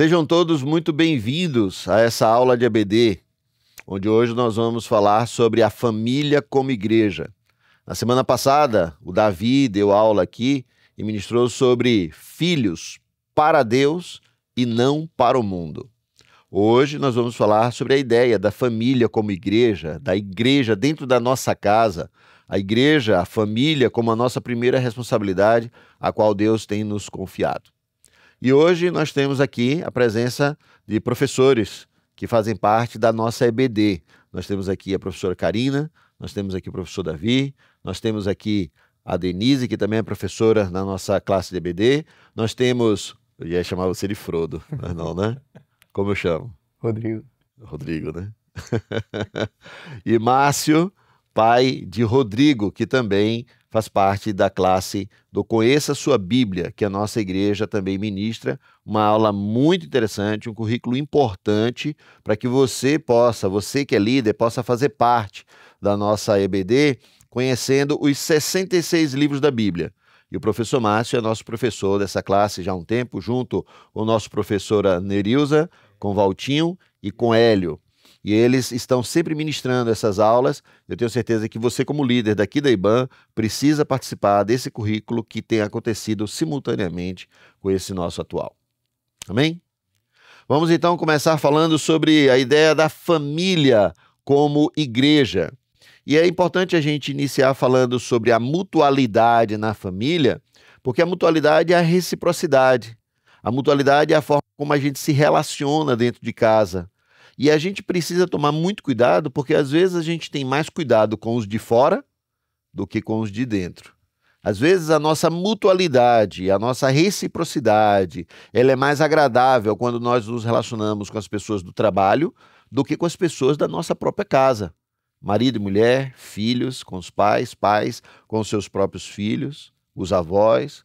Sejam todos muito bem-vindos a essa aula de EBD, onde hoje nós vamos falar sobre a família como igreja. Na semana passada, o Davi deu aula aqui e ministrou sobre filhos para Deus e não para o mundo. Hoje nós vamos falar sobre a ideia da família como igreja, da igreja dentro da nossa casa, a igreja, a família como a nossa primeira responsabilidade, a qual Deus tem nos confiado. E hoje nós temos aqui a presença de professores que fazem parte da nossa EBD. Nós temos aqui a professora Karina, nós temos aqui o professor Davi, nós temos aqui a Denise, que também é professora na nossa classe de EBD. Nós temos, eu ia chamar você de Frodo, mas não, né? Como eu chamo? Rodrigo. Rodrigo, né? E Márcio, pai de Rodrigo, que também faz parte da classe do Conheça Sua Bíblia, que a nossa igreja também ministra, uma aula muito interessante, um currículo importante para que você que é líder, possa fazer parte da nossa EBD, conhecendo os 66 livros da Bíblia. E o professor Márcio é nosso professor dessa classe já há um tempo, junto com o nosso professora Nerilza, com Valtinho e com Hélio. E eles estão sempre ministrando essas aulas. Eu tenho certeza que você, como líder daqui da IBAN, precisa participar desse currículo que tem acontecido simultaneamente com esse nosso atual. Amém? Vamos então começar falando sobre a ideia da família como igreja. E é importante a gente iniciar falando sobre a mutualidade na família, porque a mutualidade é a reciprocidade. A mutualidade é a forma como a gente se relaciona dentro de casa. E a gente precisa tomar muito cuidado, porque às vezes a gente tem mais cuidado com os de fora do que com os de dentro. Às vezes a nossa mutualidade, a nossa reciprocidade, ela é mais agradável quando nós nos relacionamos com as pessoas do trabalho do que com as pessoas da nossa própria casa. Marido e mulher, filhos, com os pais, pais com os seus próprios filhos, os avós.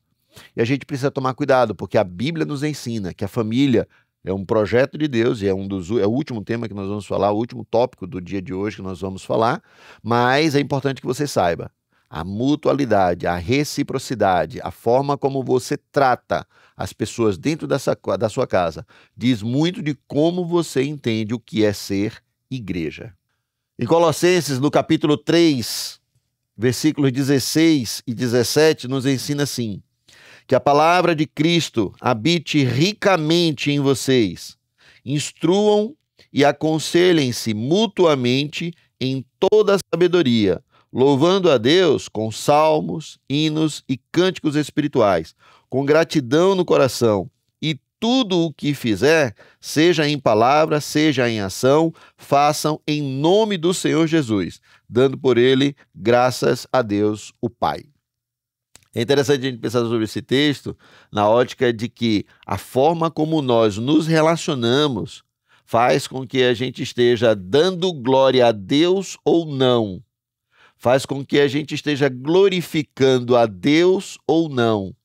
E a gente precisa tomar cuidado, porque a Bíblia nos ensina que a família é um projeto de Deus e é o último tema que nós vamos falar, o último tópico do dia de hoje que nós vamos falar, mas é importante que você saiba, a mutualidade, a reciprocidade, a forma como você trata as pessoas dentro da sua casa, diz muito de como você entende o que é ser igreja. Em Colossenses, no capítulo 3, versículos 16 e 17, nos ensina assim: que a palavra de Cristo habite ricamente em vocês, instruam e aconselhem-se mutuamente em toda a sabedoria, louvando a Deus com salmos, hinos e cânticos espirituais, com gratidão no coração. E tudo o que fizer, seja em palavra, seja em ação, façam em nome do Senhor Jesus, dando por ele graças a Deus, o Pai. É interessante a gente pensar sobre esse texto na ótica de que a forma como nós nos relacionamos faz com que a gente esteja dando glória a Deus ou não, faz com que a gente esteja glorificando a Deus ou não.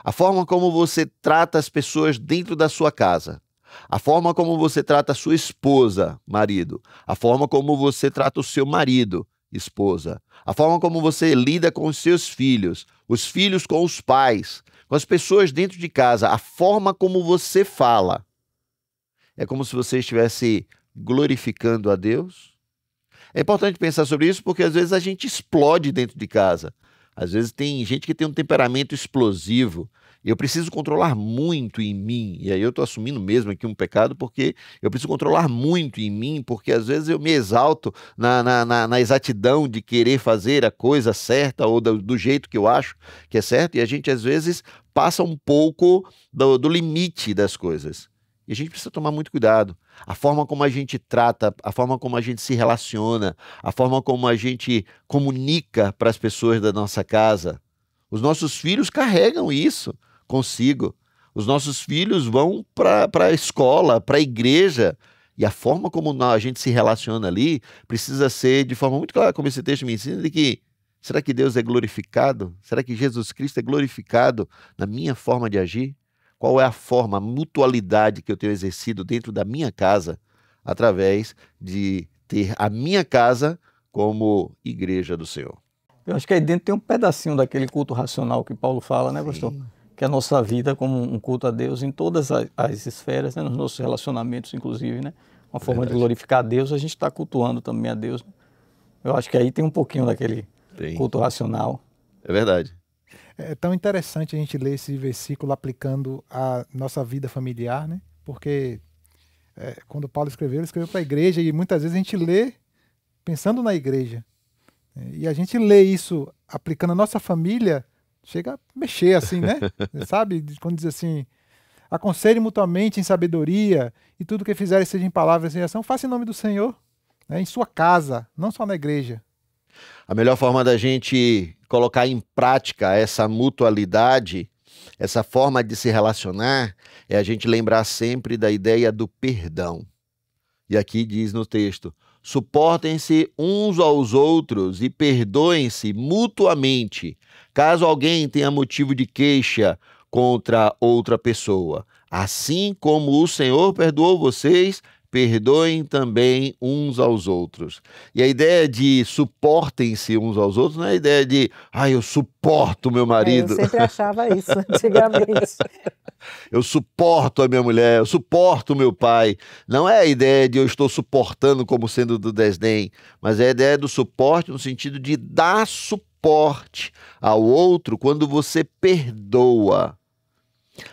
A forma como você trata as pessoas dentro da sua casa, a forma como você trata a sua esposa, marido, a forma como você trata o seu marido, esposa, a forma como você lida com os seus filhos, os filhos com os pais, com as pessoas dentro de casa, a forma como você fala, é como se você estivesse glorificando a Deus. É importante pensar sobre isso porque às vezes a gente explode dentro de casa. Às vezes tem gente que tem um temperamento explosivo. Eu preciso controlar muito em mim. E aí eu estou assumindo mesmo aqui um pecado porque eu preciso controlar muito em mim, porque às vezes eu me exalto na exatidão de querer fazer a coisa certa ou do jeito que eu acho que é certo. E a gente às vezes passa um pouco do limite das coisas. E a gente precisa tomar muito cuidado. A forma como a gente trata, a forma como a gente se relaciona, a forma como a gente comunica para as pessoas da nossa casa. Os nossos filhos carregam isso consigo. Os nossos filhos vão para a escola, para a igreja. E a forma como a gente se relaciona ali precisa ser de forma muito clara, como esse texto me ensina, de que será que Deus é glorificado? Será que Jesus Cristo é glorificado na minha forma de agir? Qual é a forma, a mutualidade que eu tenho exercido dentro da minha casa, através de ter a minha casa como igreja do Senhor? Eu acho que aí dentro tem um pedacinho daquele culto racional que Paulo fala, né, pastor? que a nossa vida como um culto a Deus em todas as esferas, né? Nos nossos relacionamentos, inclusive, né? Uma forma de glorificar a Deus, a gente está cultuando também a Deus, né? Eu acho que aí tem um pouquinho daquele culto racional. É verdade. É tão interessante a gente ler esse versículo aplicando a nossa vida familiar, né? Porque quando Paulo escreveu, ele escreveu para a igreja e muitas vezes a gente lê pensando na igreja. E a gente lê isso aplicando a nossa família, chega a mexer assim, né? Sabe? Quando diz assim, aconselhe mutuamente em sabedoria e tudo que fizerem seja em palavras e em ação, faça em nome do Senhor, né? Em sua casa, não só na igreja. A melhor forma da gente colocar em prática essa mutualidade, essa forma de se relacionar, é a gente lembrar sempre da ideia do perdão. E aqui diz no texto, suportem-se uns aos outros e perdoem-se mutuamente, caso alguém tenha motivo de queixa contra outra pessoa. Assim como o Senhor perdoou vocês, perdoem também uns aos outros. E a ideia de suportem-se uns aos outros não é a ideia de, eu suporto meu marido. Eu sempre achava isso antigamente. Eu suporto a minha mulher, eu suporto o meu pai. Não é a ideia de eu estou suportando como sendo do desdém, mas é a ideia do suporte no sentido de dar suporte ao outro quando você perdoa.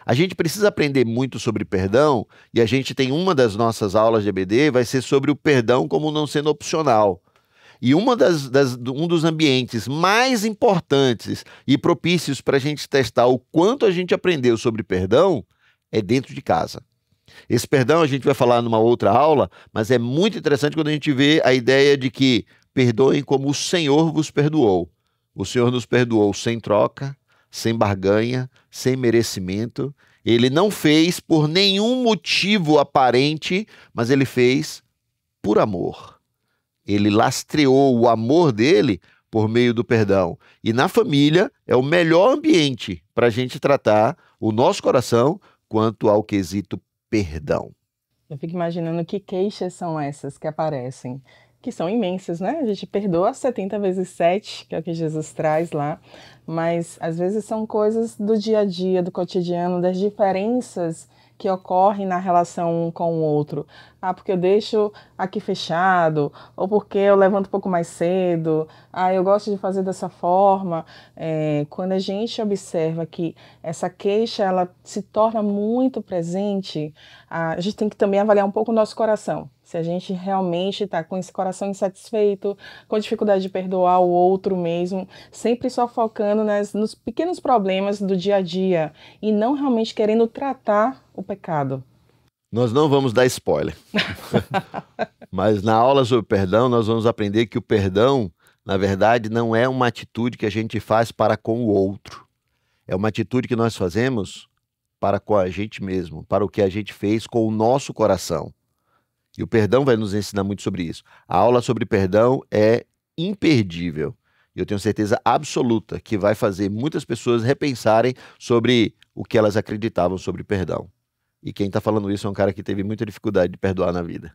A gente precisa aprender muito sobre perdão, e a gente tem uma das nossas aulas de EBD, vai ser sobre o perdão como não sendo opcional. E um dos ambientes mais importantes e propícios para a gente testar o quanto a gente aprendeu sobre perdão é dentro de casa. Esse perdão a gente vai falar numa outra aula, mas é muito interessante quando a gente vê a ideia de que perdoem como o Senhor vos perdoou. O Senhor nos perdoou sem troca, sem barganha, sem merecimento. Ele não fez por nenhum motivo aparente, mas ele fez por amor. Ele lastreou o amor dele por meio do perdão. E na família é o melhor ambiente para a gente tratar o nosso coração quanto ao quesito perdão. Eu fico imaginando que queixas são essas que aparecem, que são imensas, né? A gente perdoa 70 vezes 7, que é o que Jesus traz lá, mas às vezes são coisas do dia a dia, do cotidiano, das diferenças que ocorrem na relação um com o outro. Porque eu deixo aqui fechado, ou porque eu levanto um pouco mais cedo, eu gosto de fazer dessa forma. Quando a gente observa que essa queixa ela se torna muito presente, a gente tem que também avaliar um pouco o nosso coração. Se a gente realmente está com esse coração insatisfeito, com dificuldade de perdoar o outro mesmo, sempre só focando nos pequenos problemas do dia a dia e não realmente querendo tratar o pecado. Nós não vamos dar spoiler, mas na aula sobre perdão nós vamos aprender que o perdão, na verdade, não é uma atitude que a gente faz para com o outro. É uma atitude que nós fazemos para com a gente mesmo, para o que a gente fez com o nosso coração. E o perdão vai nos ensinar muito sobre isso. A aula sobre perdão é imperdível. E eu tenho certeza absoluta que vai fazer muitas pessoas repensarem sobre o que elas acreditavam sobre perdão. E quem está falando isso é um cara que teve muita dificuldade de perdoar na vida.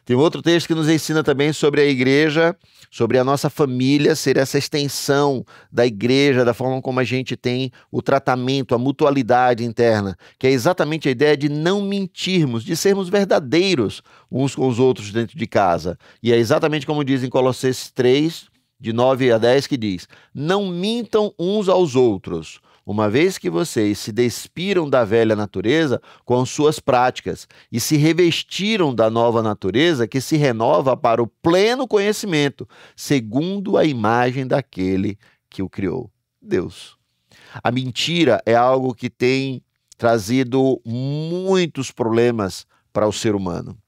Tem outro texto que nos ensina também sobre a igreja, sobre a nossa família ser essa extensão da igreja, da forma como a gente tem o tratamento, a mutualidade interna, que é exatamente a ideia de não mentirmos, de sermos verdadeiros uns com os outros dentro de casa. E é exatamente como diz em Colossenses 3, de 9 a 10, que diz: não mintam uns aos outros, uma vez que vocês se despiram da velha natureza com suas práticas e se revestiram da nova natureza que se renova para o pleno conhecimento, segundo a imagem daquele que o criou, Deus. A mentira é algo que tem trazido muitos problemas para o ser humano.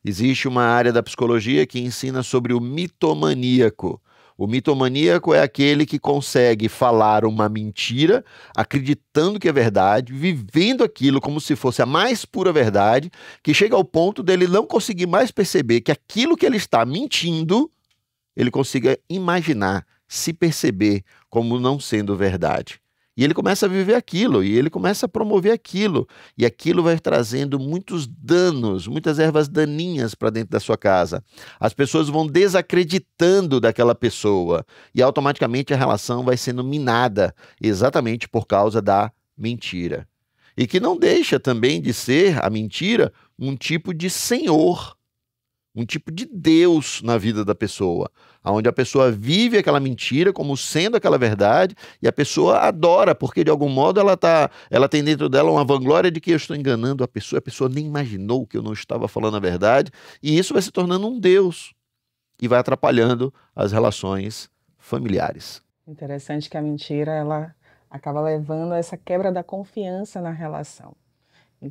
Existe uma área da psicologia que ensina sobre o mitomaníaco. O mitomaníaco é aquele que consegue falar uma mentira, acreditando que é verdade, vivendo aquilo como se fosse a mais pura verdade, que chega ao ponto dele não conseguir mais perceber que aquilo que ele está mentindo, ele consiga imaginar, se perceber como não sendo verdade. E ele começa a viver aquilo, e ele começa a promover aquilo, e aquilo vai trazendo muitos danos, muitas ervas daninhas para dentro da sua casa. As pessoas vão desacreditando daquela pessoa, e automaticamente a relação vai sendo minada, exatamente por causa da mentira. E que não deixa também de ser a mentira um tipo de senhor, um tipo de Deus na vida da pessoa, onde a pessoa vive aquela mentira como sendo aquela verdade e a pessoa adora, porque de algum modo ela tem dentro dela uma vanglória de que eu estou enganando a pessoa nem imaginou que eu não estava falando a verdade, e isso vai se tornando um Deus e vai atrapalhando as relações familiares. Interessante que a mentira, ela acaba levando a essa quebra da confiança na relação.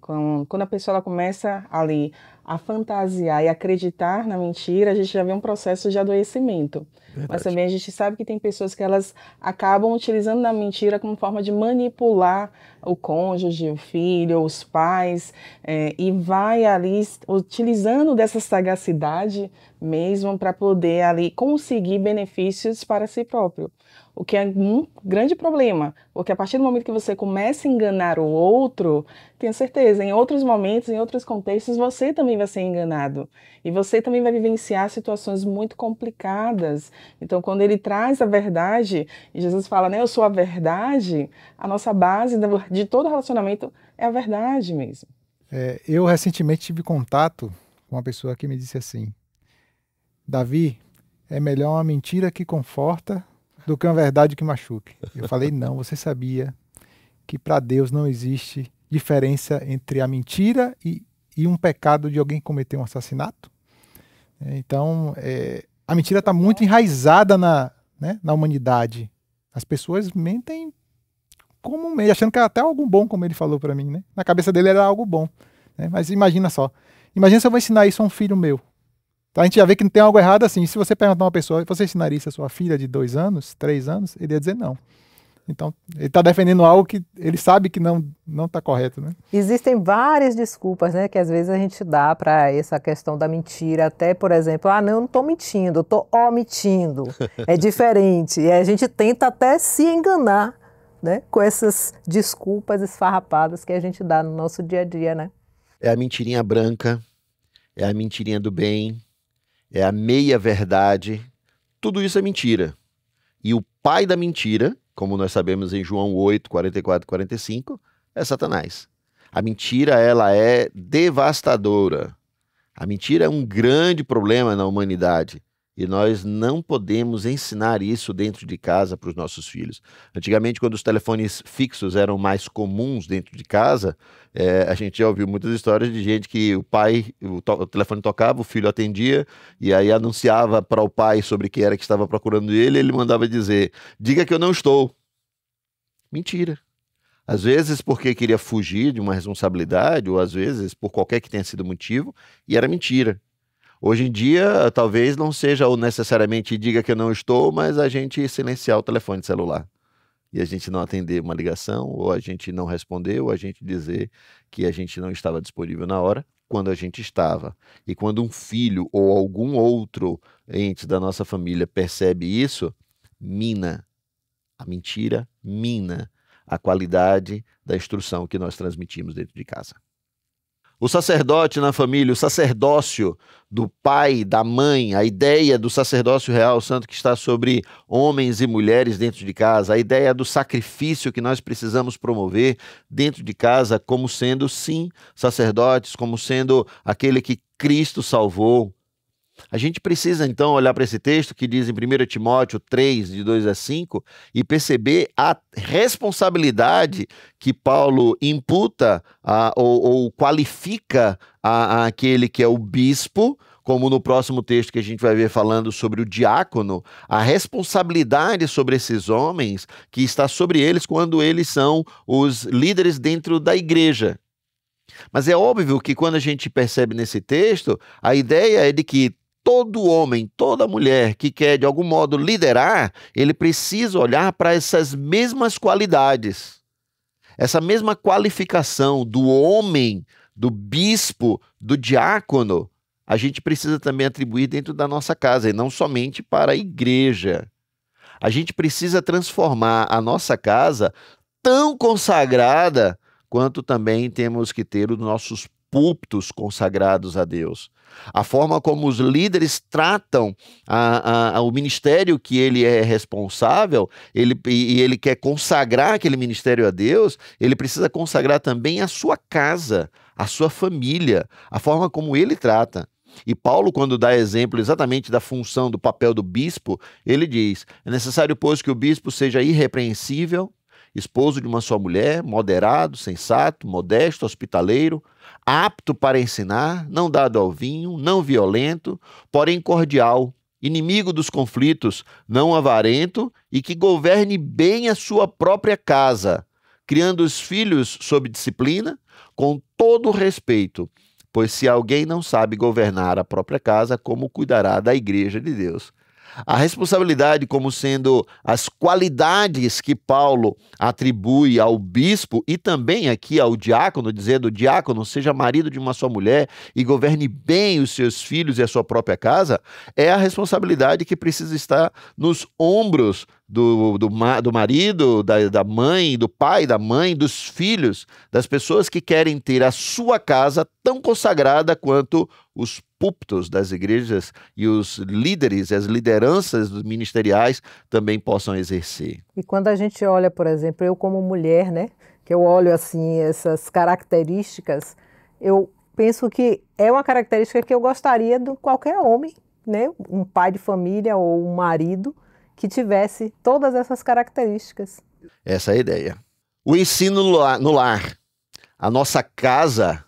Quando a pessoa ela começa ali a fantasiar e acreditar na mentira, a gente já vê um processo de adoecimento. Verdade. Mas também a gente sabe que tem pessoas que elas acabam utilizando a mentira como forma de manipular o cônjuge, o filho, os pais, e vai ali utilizando dessa sagacidade mesmo para poder ali conseguir benefícios para si próprio. O que é um grande problema, porque a partir do momento que você começa a enganar o outro, tenho certeza, em outros momentos, em outros contextos, você também vai ser enganado. E você também vai vivenciar situações muito complicadas. Então, quando ele traz a verdade, e Jesus fala, né, eu sou a verdade, a nossa base de todo relacionamento é a verdade mesmo. Eu recentemente tive contato com uma pessoa que me disse assim, Davi, é melhor uma mentira que conforta do que uma verdade que machuque. Eu falei, não, você sabia que para Deus não existe diferença entre a mentira e um pecado de alguém cometer um assassinato? Então, a mentira está muito enraizada na humanidade. As pessoas mentem comumente, achando que é até algo bom, como ele falou para mim, né? Na cabeça dele era algo bom. Né? Mas imagina só, imagina se eu vou ensinar isso a um filho meu. A gente já vê que não tem algo errado assim. Se você perguntar a uma pessoa, você ensinaria isso a sua filha de 2 anos, 3 anos? Ele ia dizer não. Então, ele está defendendo algo que ele sabe que não está correto, né? Existem várias desculpas, né, que às vezes a gente dá para essa questão da mentira. Até, por exemplo, não, eu não estou mentindo, eu estou omitindo. É diferente. E a gente tenta até se enganar, né, com essas desculpas esfarrapadas que a gente dá no nosso dia a dia, né? É a mentirinha branca, é a mentirinha do bem, é a meia-verdade, tudo isso é mentira. E o pai da mentira, como nós sabemos em João 8, 44 e 45, é Satanás. A mentira, ela é devastadora. A mentira é um grande problema na humanidade. E nós não podemos ensinar isso dentro de casa para os nossos filhos. Antigamente, quando os telefones fixos eram mais comuns dentro de casa, a gente já ouviu muitas histórias de gente que o telefone tocava, o filho atendia, e aí anunciava para o pai sobre quem era que estava procurando ele, e ele mandava dizer, diga que eu não estou. Mentira. Às vezes porque queria fugir de uma responsabilidade, ou às vezes por qualquer que tenha sido o motivo, e era mentira. Hoje em dia, talvez não seja ou necessariamente diga que eu não estou, mas a gente silenciar o telefone celular. E a gente não atender uma ligação, ou a gente não responder, ou a gente dizer que a gente não estava disponível na hora, quando a gente estava. E quando um filho ou algum outro ente da nossa família percebe isso, mina. A mentira mina a qualidade da instrução que nós transmitimos dentro de casa. O sacerdote na família, o sacerdócio do pai, da mãe, a ideia do sacerdócio real santo que está sobre homens e mulheres dentro de casa, a ideia do sacrifício que nós precisamos promover dentro de casa como sendo, sim, sacerdotes, como sendo aquele que Cristo salvou. A gente precisa, então, olhar para esse texto que diz em 1 Timóteo 3, de 2 a 5, e perceber a responsabilidade que Paulo imputa ou qualifica àquele que é o bispo, como no próximo texto que a gente vai ver falando sobre o diácono, a responsabilidade sobre esses homens que está sobre eles quando eles são os líderes dentro da igreja. Mas é óbvio que quando a gente percebe nesse texto, a ideia é de que todo homem, toda mulher que quer de algum modo liderar, ele precisa olhar para essas mesmas qualidades. Essa mesma qualificação do homem, do bispo, do diácono, a gente precisa também atribuir dentro da nossa casa, e não somente para a igreja. A gente precisa transformar a nossa casa tão consagrada quanto também temos que ter os nossos púlpitos consagrados a Deus. A forma como os líderes tratam o ministério que ele é responsável, ele quer consagrar aquele ministério a Deus, ele precisa consagrar também a sua casa, a sua família, a forma como ele trata. E Paulo, quando dá exemplo exatamente da função, do papel do bispo, ele diz: é necessário, pois, que o bispo seja irrepreensível, esposo de uma só mulher, moderado, sensato, modesto, hospitaleiro, apto para ensinar, não dado ao vinho, não violento, porém cordial, inimigo dos conflitos, não avarento e que governe bem a sua própria casa, criando os filhos sob disciplina, com todo respeito. Pois se alguém não sabe governar a própria casa, como cuidará da igreja de Deus? A responsabilidade como sendo as qualidades que Paulo atribui ao bispo e também aqui ao diácono, dizendo: o diácono seja marido de uma só mulher e governe bem os seus filhos e a sua própria casa, é a responsabilidade que precisa estar nos ombros do marido, da mãe, do pai, da mãe, dos filhos, das pessoas que querem ter a sua casa tão consagrada quanto os púlpitos das igrejas e os líderes, as lideranças ministeriais também possam exercer. E quando a gente olha, por exemplo, eu como mulher, né, que eu olho assim essas características, eu penso que é uma característica que eu gostaria de qualquer homem, né, um pai de família ou um marido que tivesse todas essas características. Essa é a ideia. O ensino no lar, a nossa casa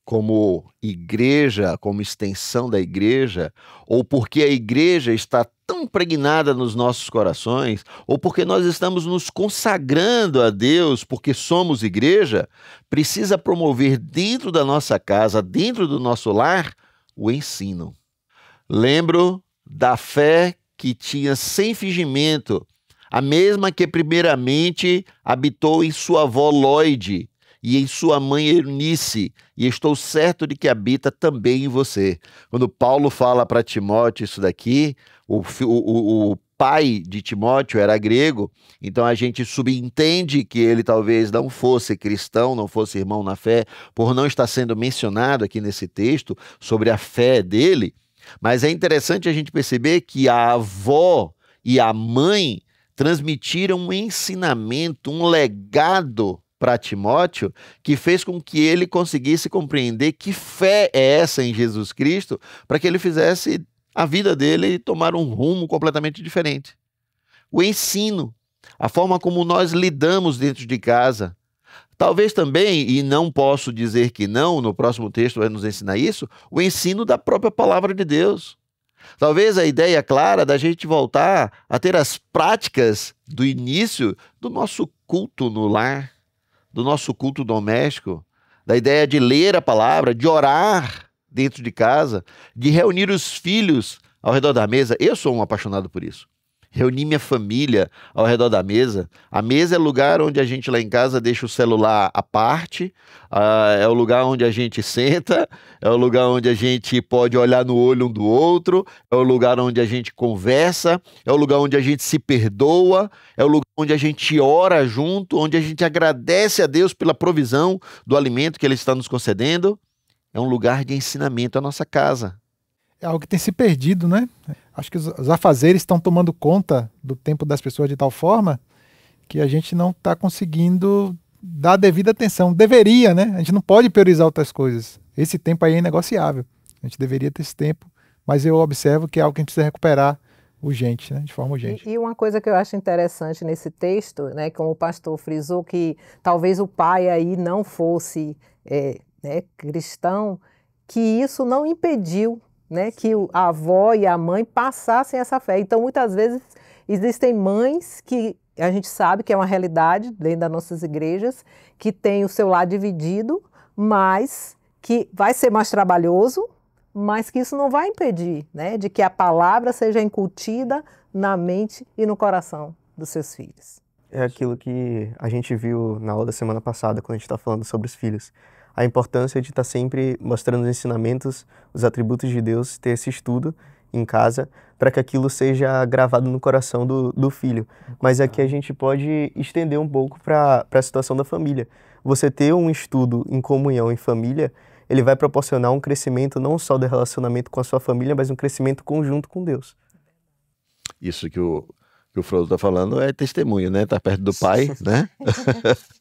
como igreja, como extensão da igreja, ou porque a igreja está tão impregnada nos nossos corações, ou porque nós estamos nos consagrando a Deus porque somos igreja, precisa promover dentro da nossa casa, dentro do nosso lar, o ensino. Lembro da fé que tinha sem fingimento, a mesma que primeiramente habitou em sua avó Lóide e em sua mãe Eunice, e estou certo de que habita também em você. Quando Paulo fala para Timóteo isso daqui, o pai de Timóteo era grego, então a gente subentende que ele talvez não fosse cristão, não fosse irmão na fé, por não estar sendo mencionado aqui nesse texto sobre a fé dele. Mas é interessante a gente perceber que a avó e a mãe transmitiram um ensinamento, um legado para Timóteo, que fez com que ele conseguisse compreender que fé é essa em Jesus Cristo, para que ele fizesse a vida dele tomar um rumo completamente diferente. O ensino, a forma como nós lidamos dentro de casa. Talvez também, e não posso dizer que não, no próximo texto vai nos ensinar isso, o ensino da própria palavra de Deus. Talvez a ideia clara da gente voltar a ter as práticas do início do nosso culto no lar, do nosso culto doméstico, da ideia de ler a palavra, de orar dentro de casa, de reunir os filhos ao redor da mesa. Eu sou um apaixonado por isso. Reunir minha família ao redor da mesa. A mesa é o lugar onde a gente lá em casa deixa o celular à parte, é o lugar onde a gente senta, é o lugar onde a gente pode olhar no olho um do outro, é o lugar onde a gente conversa, é o lugar onde a gente se perdoa, é o lugar onde a gente ora junto, onde a gente agradece a Deus pela provisão do alimento que Ele está nos concedendo. É um lugar de ensinamento à nossa casa. É algo que tem se perdido, né? Acho que os afazeres estão tomando conta do tempo das pessoas de tal forma que a gente não está conseguindo dar a devida atenção. Deveria, né? A gente não pode priorizar outras coisas. Esse tempo aí é inegociável. A gente deveria ter esse tempo, mas eu observo que é algo que a gente precisa recuperar urgente, né? De forma urgente. E uma coisa que eu acho interessante nesse texto, né, como o pastor frisou, que talvez o pai aí não fosse cristão, que isso não impediu, né, que a avó e a mãe passassem essa fé. Então, muitas vezes, existem mães que a gente sabe que é uma realidade dentro das nossas igrejas, que tem o seu lar dividido, mas que vai ser mais trabalhoso, mas que isso não vai impedir, né, de que a palavra seja incutida na mente e no coração dos seus filhos. É aquilo que a gente viu na aula da semana passada, quando a gente está falando sobre os filhos. A importância de estar sempre mostrando os ensinamentos, os atributos de Deus, ter esse estudo em casa, para que aquilo seja gravado no coração do filho. Mas aqui a gente pode estender um pouco para a situação da família. Você ter um estudo em comunhão, em família, ele vai proporcionar um crescimento não só do relacionamento com a sua família, mas um crescimento conjunto com Deus. Isso que o Frodo está falando é testemunho, né? Está perto do pai, né?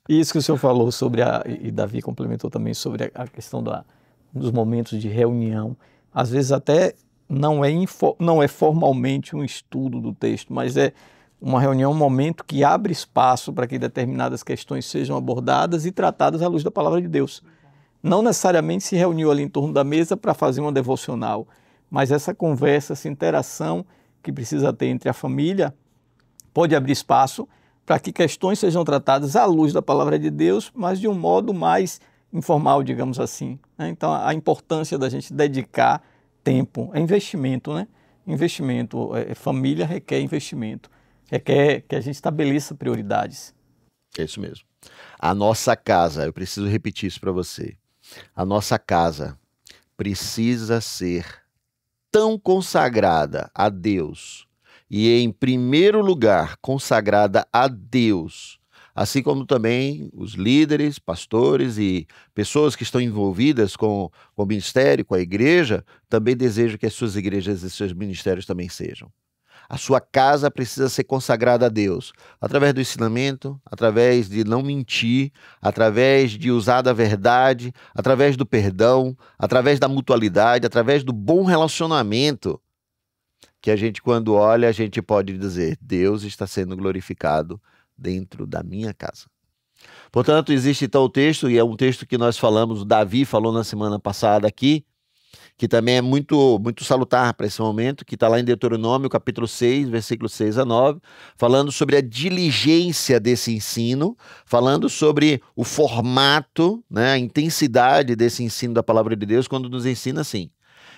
Isso que o senhor falou sobre e Davi complementou também sobre a questão dos momentos de reunião. Às vezes até não é formalmente um estudo do texto, mas é uma reunião, um momento que abre espaço para que determinadas questões sejam abordadas e tratadas à luz da palavra de Deus. Não necessariamente se reuniu ali em torno da mesa para fazer uma devocional, mas essa conversa, essa interação que precisa ter entre a família pode abrir espaço para que questões sejam tratadas à luz da palavra de Deus, mas de um modo mais informal, digamos assim, né? Então, a importância da gente dedicar tempo é investimento, né? Investimento, família requer investimento, requer que a gente estabeleça prioridades. É isso mesmo. A nossa casa, eu preciso repetir isso para você, a nossa casa precisa ser tão consagrada a Deus e, em primeiro lugar, consagrada a Deus, assim como também os líderes, pastores e pessoas que estão envolvidas com o ministério, com a igreja, também desejam que as suas igrejas e seus ministérios também sejam. A sua casa precisa ser consagrada a Deus, através do ensinamento, através de não mentir, através de usar da verdade, através do perdão, através da mutualidade, através do bom relacionamento, que a gente, quando olha, a gente pode dizer: Deus está sendo glorificado dentro da minha casa. Portanto, existe então o texto, e é um texto que nós falamos, o Davi falou na semana passada aqui, que também é muito, muito salutar para esse momento, que está lá em Deuteronômio, capítulo 6, versículos 6 a 9, falando sobre a diligência desse ensino, falando sobre o formato, né, a intensidade desse ensino da palavra de Deus, quando nos ensina assim: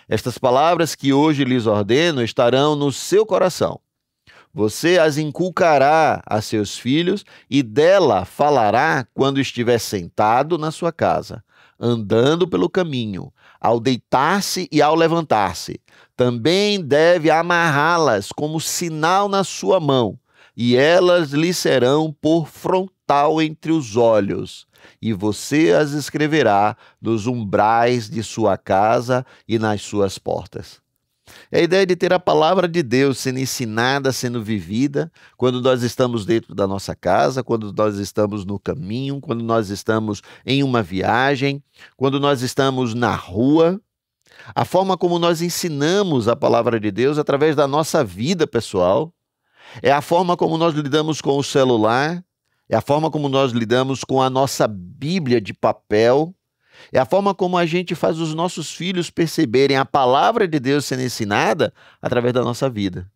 estas palavras que hoje lhes ordeno estarão no seu coração. Você as inculcará a seus filhos e dela falará quando estiver sentado na sua casa, andando pelo caminho, ao deitar-se e ao levantar-se. Também deve amarrá-las como sinal na sua mão, e elas lhe serão por frontal entre os olhos. E você as escreverá nos umbrais de sua casa e nas suas portas. É a ideia de ter a palavra de Deus sendo ensinada, sendo vivida, quando nós estamos dentro da nossa casa, quando nós estamos no caminho, quando nós estamos em uma viagem, quando nós estamos na rua. A forma como nós ensinamos a palavra de Deus através da nossa vida pessoal, é a forma como nós lidamos com o celular, é a forma como nós lidamos com a nossa Bíblia de papel, é a forma como a gente faz os nossos filhos perceberem a palavra de Deus sendo ensinada através da nossa vida.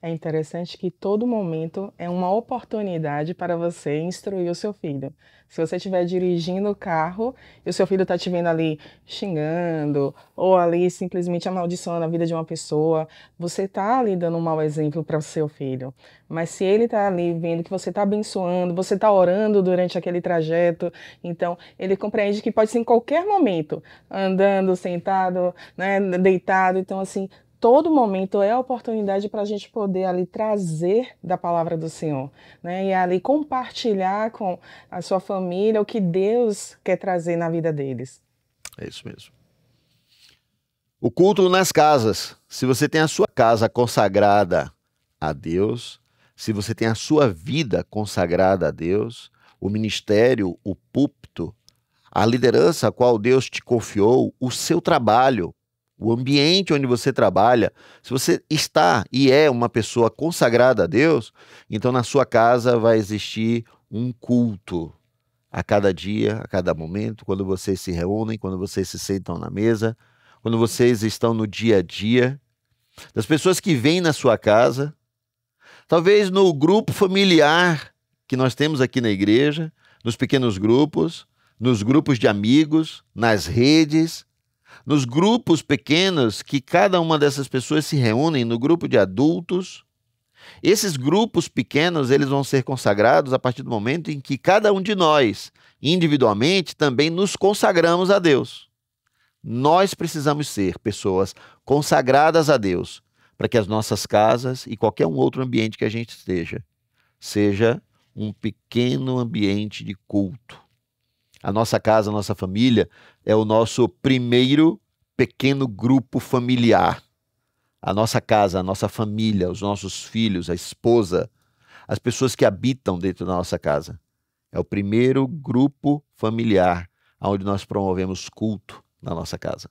É interessante que todo momento é uma oportunidade para você instruir o seu filho. Se você estiver dirigindo o carro e o seu filho está te vendo ali xingando ou ali simplesmente amaldiçoando a vida de uma pessoa, você está ali dando um mau exemplo para o seu filho. Mas se ele está ali vendo que você está abençoando, você está orando durante aquele trajeto, então ele compreende que pode ser em qualquer momento, andando, sentado, né, deitado, então assim, todo momento é a oportunidade para a gente poder ali trazer da palavra do Senhor, né? E ali compartilhar com a sua família o que Deus quer trazer na vida deles. É isso mesmo. O culto nas casas. Se você tem a sua casa consagrada a Deus, se você tem a sua vida consagrada a Deus, o ministério, o púlpito, a liderança a qual Deus te confiou, o seu trabalho, o ambiente onde você trabalha, se você está e é uma pessoa consagrada a Deus, então na sua casa vai existir um culto a cada dia, a cada momento, quando vocês se reúnem, quando vocês se sentam na mesa, quando vocês estão no dia a dia, das pessoas que vêm na sua casa, talvez no grupo familiar que nós temos aqui na igreja, nos pequenos grupos, nos grupos de amigos, nas redes, nos grupos pequenos que cada uma dessas pessoas se reúnem, no grupo de adultos. Esses grupos pequenos, eles vão ser consagrados a partir do momento em que cada um de nós, individualmente, também nos consagramos a Deus. Nós precisamos ser pessoas consagradas a Deus, para que as nossas casas e qualquer um outro ambiente que a gente esteja, seja um pequeno ambiente de culto. A nossa casa, a nossa família é o nosso primeiro pequeno grupo familiar. A nossa casa, a nossa família, os nossos filhos, a esposa, as pessoas que habitam dentro da nossa casa. É o primeiro grupo familiar onde nós promovemos culto na nossa casa.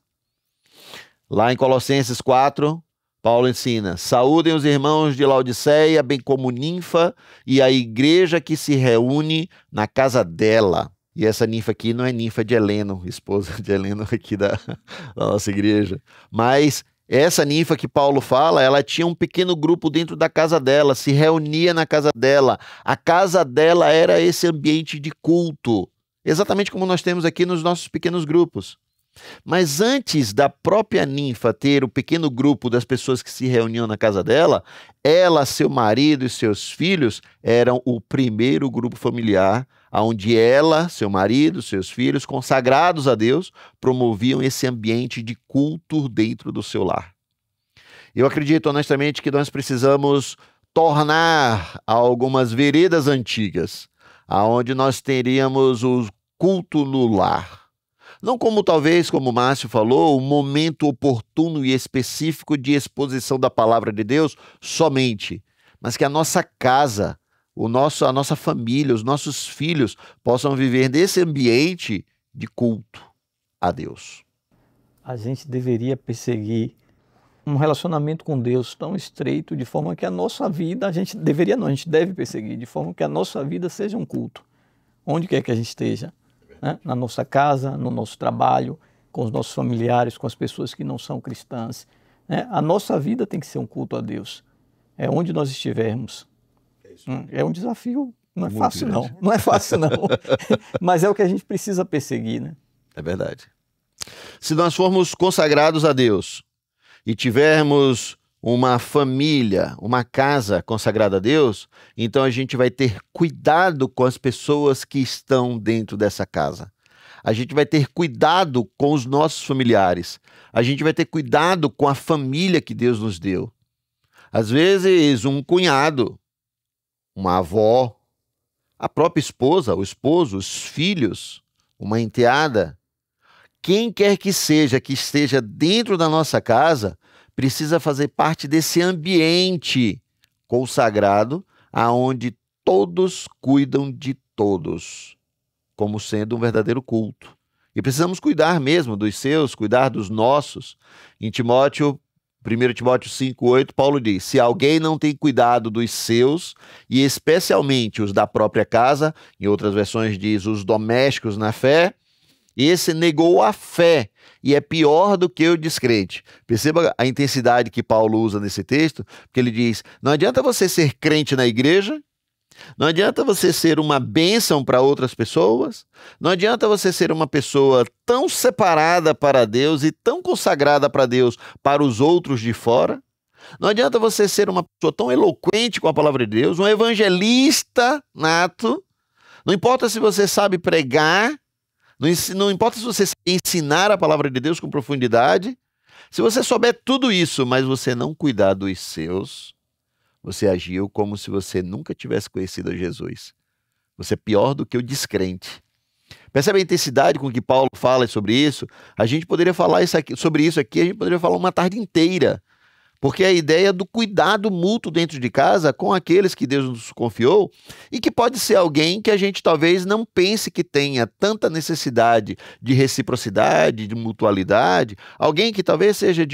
Lá em Colossenses 4, Paulo ensina: saúdem os irmãos de Laodiceia, bem como Ninfa e a igreja que se reúne na casa dela. E essa Ninfa aqui não é Ninfa de Heleno, esposa de Heleno aqui da nossa igreja, mas essa Ninfa que Paulo fala, ela tinha um pequeno grupo dentro da casa dela, se reunia na casa dela. A casa dela era esse ambiente de culto, exatamente como nós temos aqui nos nossos pequenos grupos. Mas antes da própria Ninfa ter o pequeno grupo das pessoas que se reuniam na casa dela, ela, seu marido e seus filhos eram o primeiro grupo familiar, onde ela, seu marido, seus filhos, consagrados a Deus, promoviam esse ambiente de culto dentro do seu lar. Eu acredito honestamente que nós precisamos tornar algumas veredas antigas, aonde nós teríamos o culto no lar. Não como talvez, como o Márcio falou, um momento oportuno e específico de exposição da palavra de Deus somente, mas que a nossa casa, a nossa família, os nossos filhos possam viver nesse ambiente de culto a Deus. A gente deveria perseguir um relacionamento com Deus tão estreito, de forma que a nossa vida, a gente deve perseguir, de forma que a nossa vida seja um culto, onde quer que a gente esteja. Né? Na nossa casa, no nosso trabalho, com os nossos familiares, com as pessoas que não são cristãs. Né? A nossa vida tem que ser um culto a Deus. É onde nós estivermos. É um desafio, não é fácil não. Não é fácil não. Mas é o que a gente precisa perseguir, né? É verdade. Se nós formos consagrados a Deus e tivermos uma família, uma casa consagrada a Deus, então a gente vai ter cuidado com as pessoas que estão dentro dessa casa. A gente vai ter cuidado com os nossos familiares. A gente vai ter cuidado com a família que Deus nos deu. Às vezes, um cunhado, uma avó, a própria esposa, o esposo, os filhos, uma enteada, quem quer que esteja dentro da nossa casa, precisa fazer parte desse ambiente consagrado, aonde todos cuidam de todos, como sendo um verdadeiro culto. E precisamos cuidar mesmo dos seus, cuidar dos nossos. Em 1 Timóteo 5:8, Paulo diz: se alguém não tem cuidado dos seus, e especialmente os da própria casa, em outras versões diz os domésticos na fé, esse negou a fé e é pior do que o descrente. Perceba a intensidade que Paulo usa nesse texto, porque ele diz: não adianta você ser crente na igreja, não adianta você ser uma bênção para outras pessoas, não adianta você ser uma pessoa tão separada para Deus e tão consagrada para Deus para os outros de fora, não adianta você ser uma pessoa tão eloquente com a palavra de Deus, um evangelista nato, não importa se você sabe pregar, não importa se você ensinar a palavra de Deus com profundidade, se você souber tudo isso, mas você não cuidar dos seus, você agiu como se você nunca tivesse conhecido a Jesus. Você é pior do que o descrente. Percebe a intensidade com que Paulo fala sobre isso? A gente poderia falar sobre isso aqui, a gente poderia falar uma tarde inteira. Porque é a ideia do cuidado mútuo dentro de casa com aqueles que Deus nos confiou e que pode ser alguém que a gente talvez não pense que tenha tanta necessidade de reciprocidade, de mutualidade, alguém que talvez seja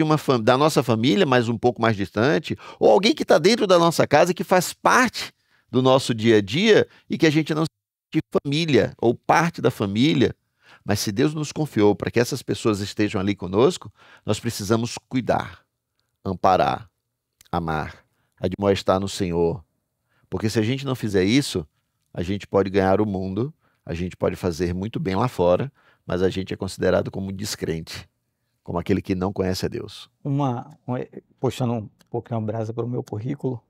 da nossa família, mas um pouco mais distante, ou alguém que está dentro da nossa casa e que faz parte do nosso dia a dia e que a gente não se sente família ou parte da família. Mas se Deus nos confiou para que essas pessoas estejam ali conosco, nós precisamos cuidar, amparar, amar, admoestar no Senhor. Porque se a gente não fizer isso, a gente pode ganhar o mundo, a gente pode fazer muito bem lá fora, mas a gente é considerado como descrente, como aquele que não conhece a Deus. Puxando um pouquinho a brasa para o meu currículo,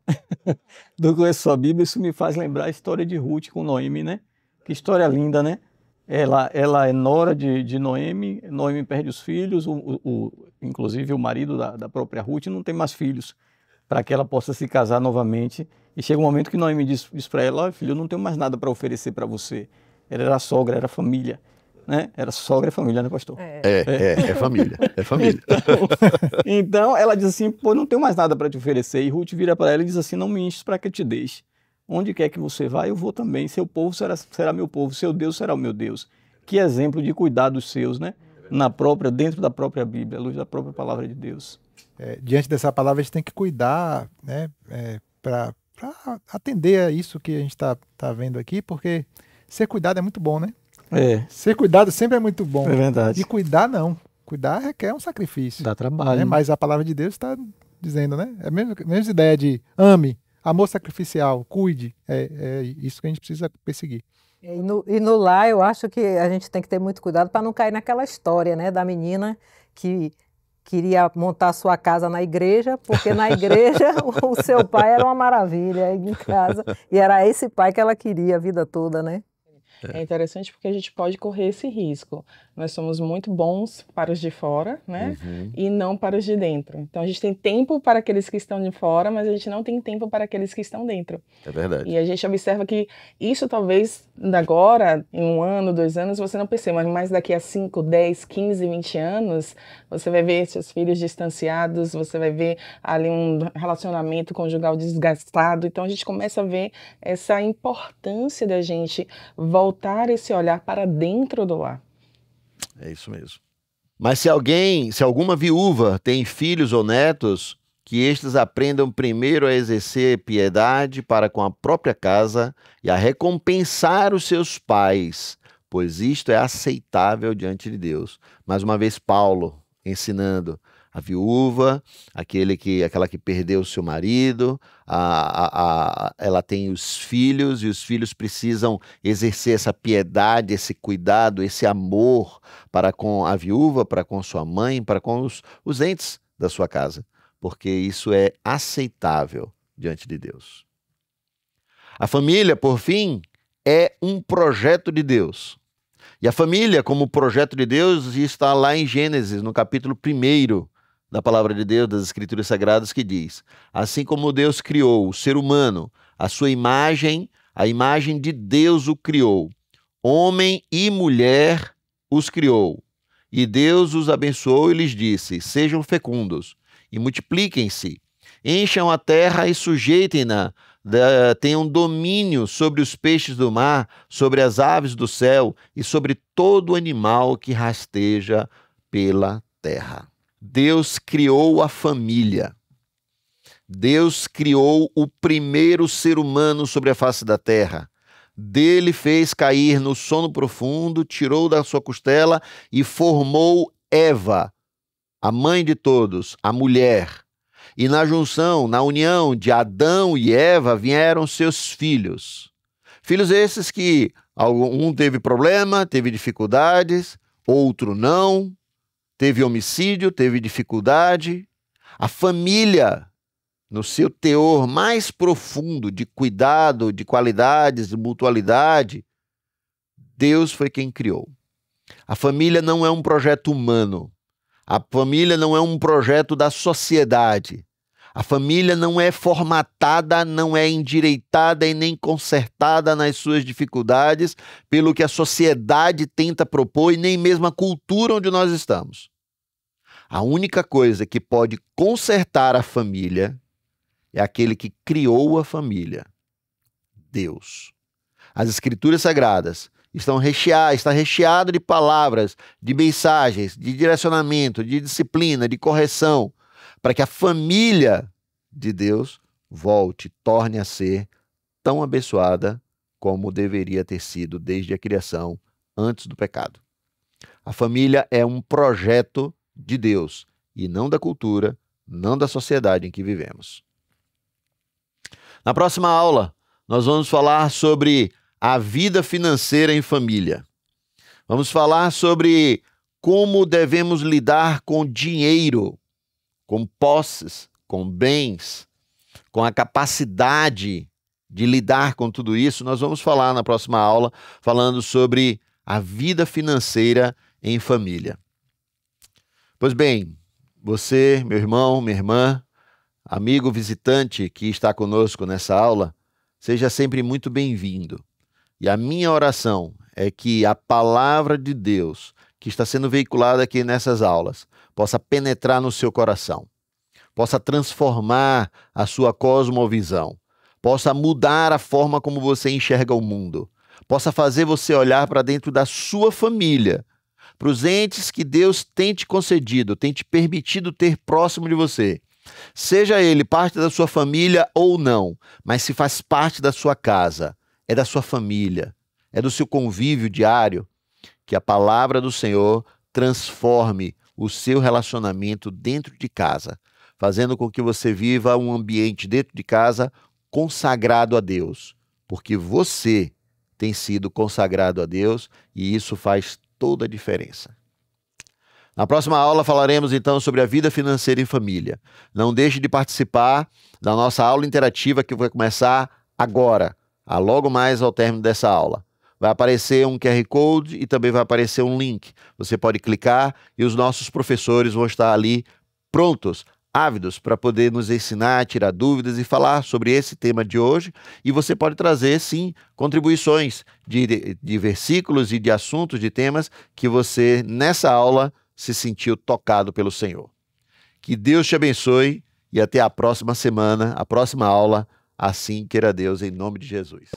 do Conheço a Bíblia, isso me faz lembrar a história de Ruth com Noemi, né? Que história linda, né? Ela é nora de Noemi, Noemi perde os filhos, inclusive o marido da própria Ruth não tem mais filhos, para que ela possa se casar novamente. E chega um momento que Noemi diz para ela: "Olha, filho, eu não tenho mais nada para oferecer para você." Ela era sogra, era família, né? Era sogra e família, né, pastor? É família, é família. Então ela diz assim: "Pô, não tenho mais nada para te oferecer." E Ruth vira para ela e diz assim: "Não me enches para que eu te deixe. Onde quer que você vá, eu vou também. Seu povo será meu povo, seu Deus será o meu Deus." Que exemplo de cuidar dos seus, né? Dentro da própria Bíblia, à luz da própria palavra de Deus. Diante dessa palavra, a gente tem que cuidar, né, para atender a isso que a gente tá vendo aqui, porque ser cuidado é muito bom, né? Ser cuidado sempre é muito bom. É verdade. E cuidar não. Cuidar requer um sacrifício. Dá trabalho. Né? Mas a palavra de Deus está dizendo, né? É a mesma ideia de ame, amor sacrificial, cuide. É isso que a gente precisa perseguir. E no lar, eu acho que a gente tem que ter muito cuidado para não cair naquela história, né, da menina que queria montar sua casa na igreja, porque na igreja o seu pai era uma maravilha em casa, e era esse pai que ela queria a vida toda, né? É interessante porque a gente pode correr esse risco. Nós somos muito bons para os de fora, né? E não para os de dentro. Então a gente tem tempo para aqueles que estão de fora, mas a gente não tem tempo para aqueles que estão dentro. É verdade. E a gente observa que isso talvez agora, em 1 ano, 2 anos, você não perceba, mas daqui a 5, 10, 15, 20 anos, você vai ver seus filhos distanciados, você vai ver ali um relacionamento conjugal desgastado. Então a gente começa a ver essa importância da gente voltar esse olhar para dentro do lar. É isso mesmo. Mas se alguma viúva tem filhos ou netos, que estes aprendam primeiro a exercer piedade para com a própria casa e a recompensar os seus pais, pois isto é aceitável diante de Deus. Mais uma vez, Paulo ensinando a viúva, aquela que perdeu o seu marido, ela tem os filhos, e os filhos precisam exercer essa piedade, esse cuidado, esse amor para com a viúva, para com sua mãe, para com os entes da sua casa, porque isso é aceitável diante de Deus. A família, por fim, é um projeto de Deus. E a família, como projeto de Deus, está lá em Gênesis, no capítulo 1 da palavra de Deus, das Escrituras Sagradas, que diz: assim como Deus criou o ser humano, a sua imagem, a imagem de Deus o criou. Homem e mulher os criou. E Deus os abençoou e lhes disse: sejam fecundos e multipliquem-se, encham a terra e sujeitem-na, tenham domínio sobre os peixes do mar, sobre as aves do céu e sobre todo animal que rasteja pela terra. Deus criou a família. Deus criou o primeiro ser humano sobre a face da terra. Dele fez cair no sono profundo, tirou da sua costela e formou Eva, a mãe de todos, a mulher. E na junção, na união de Adão e Eva, vieram seus filhos. Filhos esses que um teve problema, teve dificuldades, outro não. Teve homicídio, teve dificuldade. A família, no seu teor mais profundo de cuidado, de qualidades, de mutualidade, Deus foi quem criou. A família não é um projeto humano. A família não é um projeto da sociedade. A família não é formatada, não é endireitada e nem consertada nas suas dificuldades pelo que a sociedade tenta propor e nem mesmo a cultura onde nós estamos. A única coisa que pode consertar a família é aquele que criou a família, Deus. As Escrituras Sagradas está recheado de palavras, de mensagens, de direcionamento, de disciplina, de correção, para que a família de Deus torne a ser tão abençoada como deveria ter sido desde a criação, antes do pecado. A família é um projeto de Deus e não da cultura, não da sociedade em que vivemos. Na próxima aula, nós vamos falar sobre a vida financeira em família. Vamos falar sobre como devemos lidar com dinheiro, com posses, com bens, com a capacidade de lidar com tudo isso. Nós vamos falar na próxima aula, falando sobre a vida financeira em família. Pois bem, você, meu irmão, minha irmã, amigo visitante que está conosco nessa aula, seja sempre muito bem-vindo. E a minha oração é que a palavra de Deus que está sendo veiculada aqui nessas aulas possa penetrar no seu coração, possa transformar a sua cosmovisão, possa mudar a forma como você enxerga o mundo, possa fazer você olhar para dentro da sua família, para os entes que Deus tem te concedido, tem te permitido ter próximo de você. Seja ele parte da sua família ou não, mas se faz parte da sua casa, é da sua família, é do seu convívio diário, que a palavra do Senhor transforme o seu relacionamento dentro de casa, fazendo com que você viva um ambiente dentro de casa consagrado a Deus, porque você tem sido consagrado a Deus e isso faz toda a diferença. Na próxima aula falaremos então sobre a vida financeira em família. Não deixe de participar da nossa aula interativa que vai começar agora, logo mais ao término dessa aula. Vai aparecer um QR Code e também vai aparecer um link. Você pode clicar e os nossos professores vão estar ali prontos, ávidos para poder nos ensinar, tirar dúvidas e falar sobre esse tema de hoje. E você pode trazer, sim, contribuições de versículos e de assuntos, de temas que você, nessa aula, se sentiu tocado pelo Senhor. Que Deus te abençoe e até a próxima semana, a próxima aula, assim queira Deus, em nome de Jesus.